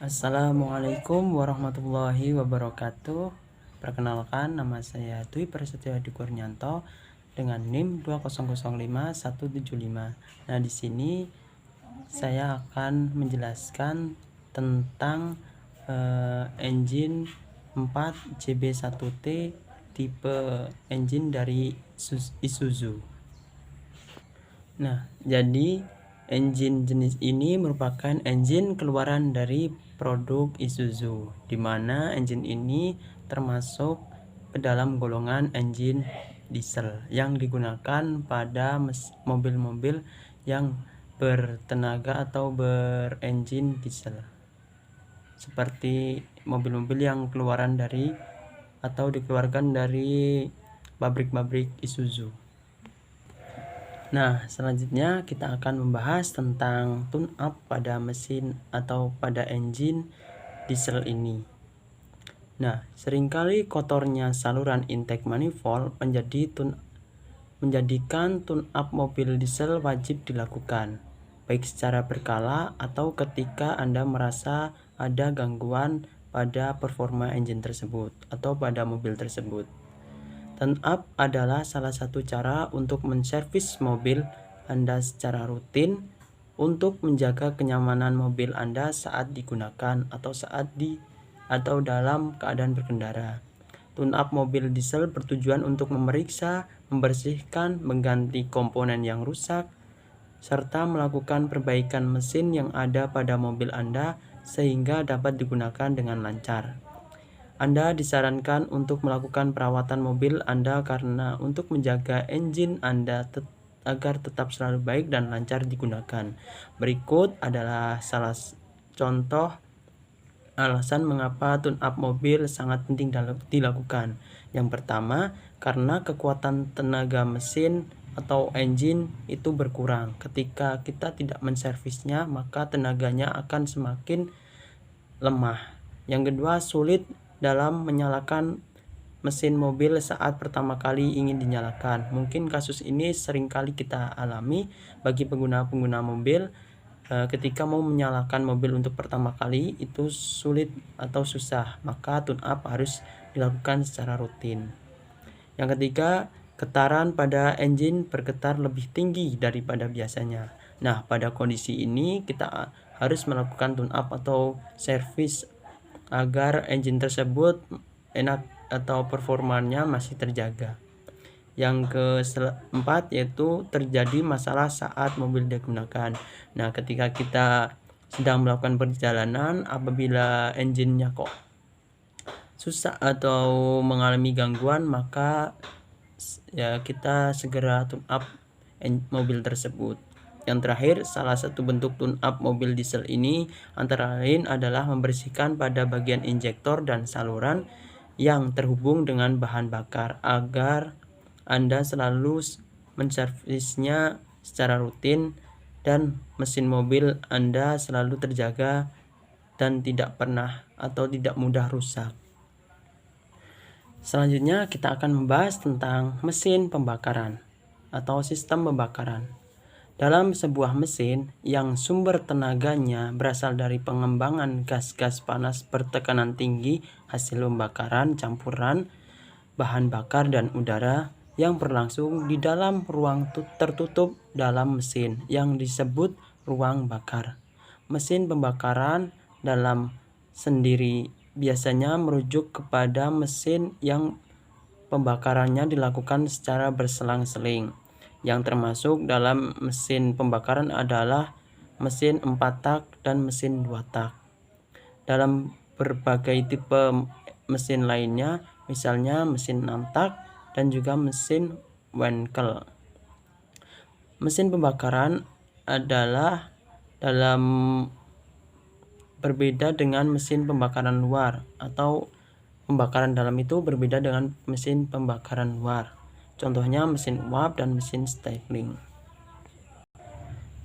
Assalamualaikum warahmatullahi wabarakatuh. Perkenalkan, nama saya Dwi Prasetyo Hadi Kurnianto dengan NIM 2005175. Nah, di sini saya akan menjelaskan tentang engine 4 JB1T tipe engine dari Isuzu. Nah, jadi engine jenis ini merupakan engine keluaran dari produk Isuzu, di mana engine ini termasuk ke dalam golongan engine diesel yang digunakan pada mobil-mobil yang bertenaga atau berengine diesel, seperti mobil-mobil yang keluaran dari atau dikeluarkan dari pabrik-pabrik Isuzu. Nah, selanjutnya kita akan membahas tentang tune up pada mesin atau pada engine diesel ini. Nah, seringkali kotornya saluran intake manifold menjadikan tune up mobil diesel wajib dilakukan, baik secara berkala atau ketika Anda merasa ada gangguan pada performa engine tersebut atau pada mobil tersebut. Tune up adalah salah satu cara untuk menservis mobil Anda secara rutin untuk menjaga kenyamanan mobil Anda saat digunakan atau dalam keadaan berkendara. Tune up mobil diesel bertujuan untuk memeriksa, membersihkan, mengganti komponen yang rusak, serta melakukan perbaikan mesin yang ada pada mobil Anda sehingga dapat digunakan dengan lancar. Anda disarankan untuk melakukan perawatan mobil Anda karena untuk menjaga engine Anda agar tetap selalu baik dan lancar digunakan. Berikut adalah salah contoh alasan mengapa tune up mobil sangat penting dilakukan. Yang pertama, karena kekuatan tenaga mesin atau engine itu berkurang. Ketika kita tidak menservisnya, maka tenaganya akan semakin lemah. Yang kedua, sulit dalam menyalakan mesin mobil saat pertama kali ingin dinyalakan. Mungkin kasus ini sering kali kita alami bagi pengguna-pengguna mobil. Ketika mau menyalakan mobil untuk pertama kali itu sulit atau susah, maka tune up harus dilakukan secara rutin. Yang ketiga, getaran pada engine bergetar lebih tinggi daripada biasanya. Nah, pada kondisi ini kita harus melakukan tune up atau servis agar engine tersebut enak atau performanya masih terjaga. Yang keempat yaitu terjadi masalah saat mobil digunakan. Nah, ketika kita sedang melakukan perjalanan, apabila engine-nya kok susah atau mengalami gangguan, maka ya kita segera tune up mobil tersebut. Yang terakhir, salah satu bentuk tune up mobil diesel ini antara lain adalah membersihkan pada bagian injektor dan saluran yang terhubung dengan bahan bakar agar Anda selalu menservisnya secara rutin dan mesin mobil Anda selalu terjaga dan tidak pernah atau tidak mudah rusak. Selanjutnya kita akan membahas tentang mesin pembakaran atau sistem pembakaran. Dalam sebuah mesin yang sumber tenaganya berasal dari pengembangan gas-gas panas bertekanan tinggi hasil pembakaran campuran bahan bakar dan udara yang berlangsung di dalam ruang tertutup dalam mesin yang disebut ruang bakar. Mesin pembakaran dalam sendiri biasanya merujuk kepada mesin yang pembakarannya dilakukan secara berselang-seling. Yang termasuk dalam mesin pembakaran adalah mesin 4 tak dan mesin 2 tak. Dalam berbagai tipe mesin lainnya, misalnya mesin 6 tak dan juga mesin Wankel. Mesin pembakaran adalah berbeda dengan mesin pembakaran luar, atau pembakaran dalam itu berbeda dengan mesin pembakaran luar. Contohnya mesin uap dan mesin stirling.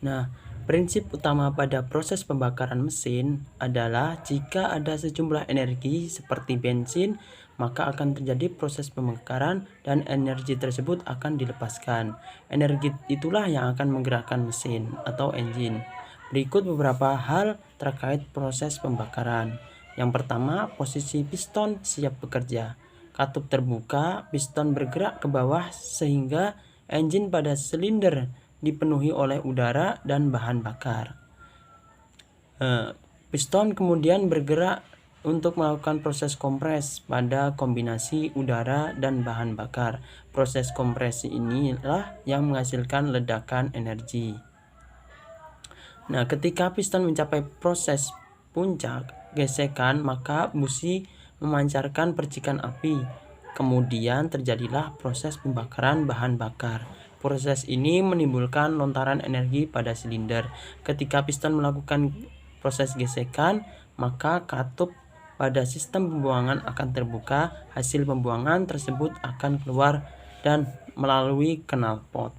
Nah, prinsip utama pada proses pembakaran mesin adalah jika ada sejumlah energi seperti bensin, maka akan terjadi proses pembakaran dan energi tersebut akan dilepaskan. Energi itulah yang akan menggerakkan mesin atau engine. Berikut beberapa hal terkait proses pembakaran. Yang pertama, posisi piston siap bekerja. Katup terbuka, piston bergerak ke bawah sehingga engine pada silinder dipenuhi oleh udara dan bahan bakar. Piston kemudian bergerak untuk melakukan proses kompres pada kombinasi udara dan bahan bakar. Proses kompresi inilah yang menghasilkan ledakan energi. Nah, ketika piston mencapai proses puncak gesekan, maka busi memancarkan percikan api. Kemudian terjadilah proses pembakaran bahan bakar. Proses ini menimbulkan lontaran energi pada silinder. Ketika piston melakukan proses gesekan, maka katup pada sistem pembuangan akan terbuka. Hasil pembuangan tersebut akan keluar dan melalui knalpot.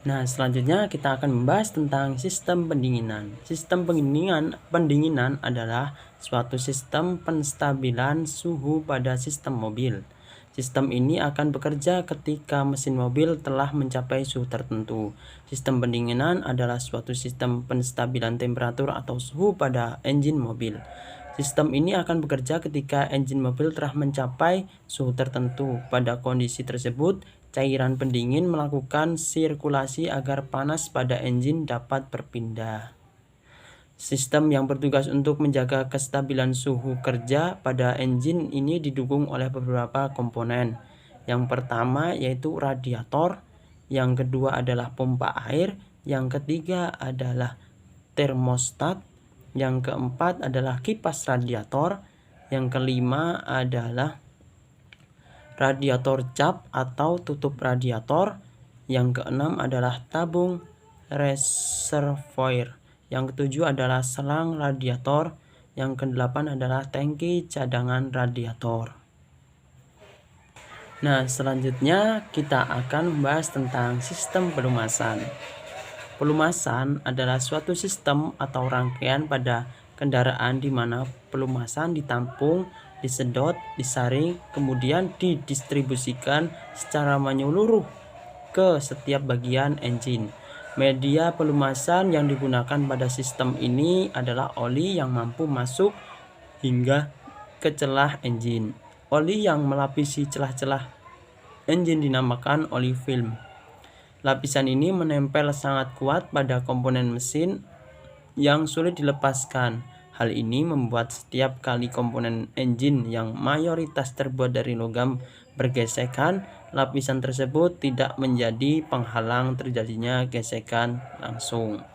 Nah, selanjutnya kita akan membahas tentang sistem pendinginan. Sistem pendinginan adalah suatu sistem penstabilan suhu pada sistem mobil. Sistem ini akan bekerja ketika mesin mobil telah mencapai suhu tertentu. Sistem pendinginan adalah suatu sistem penstabilan temperatur atau suhu pada engine mobil. Sistem ini akan bekerja ketika engine mobil telah mencapai suhu tertentu. Pada kondisi tersebut, cairan pendingin melakukan sirkulasi agar panas pada engine dapat berpindah. Sistem yang bertugas untuk menjaga kestabilan suhu kerja pada engine ini didukung oleh beberapa komponen. Yang pertama yaitu radiator, yang kedua adalah pompa air, yang ketiga adalah termostat, yang keempat adalah kipas radiator, yang kelima adalah radiator cap atau tutup radiator, yang keenam adalah tabung reservoir, yang ketujuh adalah selang radiator, yang kedelapan adalah tangki cadangan radiator. Nah, selanjutnya kita akan membahas tentang sistem pelumasan. Pelumasan adalah suatu sistem atau rangkaian pada kendaraan di mana pelumasan ditampung, disedot, disaring, kemudian didistribusikan secara menyeluruh ke setiap bagian engine. Media pelumasan yang digunakan pada sistem ini adalah oli yang mampu masuk hingga ke celah engine. Oli yang melapisi celah-celah engine dinamakan oli film. Lapisan ini menempel sangat kuat pada komponen mesin yang sulit dilepaskan. Hal ini membuat setiap kali komponen engine yang mayoritas terbuat dari logam bergesekan, lapisan tersebut tidak menjadi penghalang terjadinya gesekan langsung.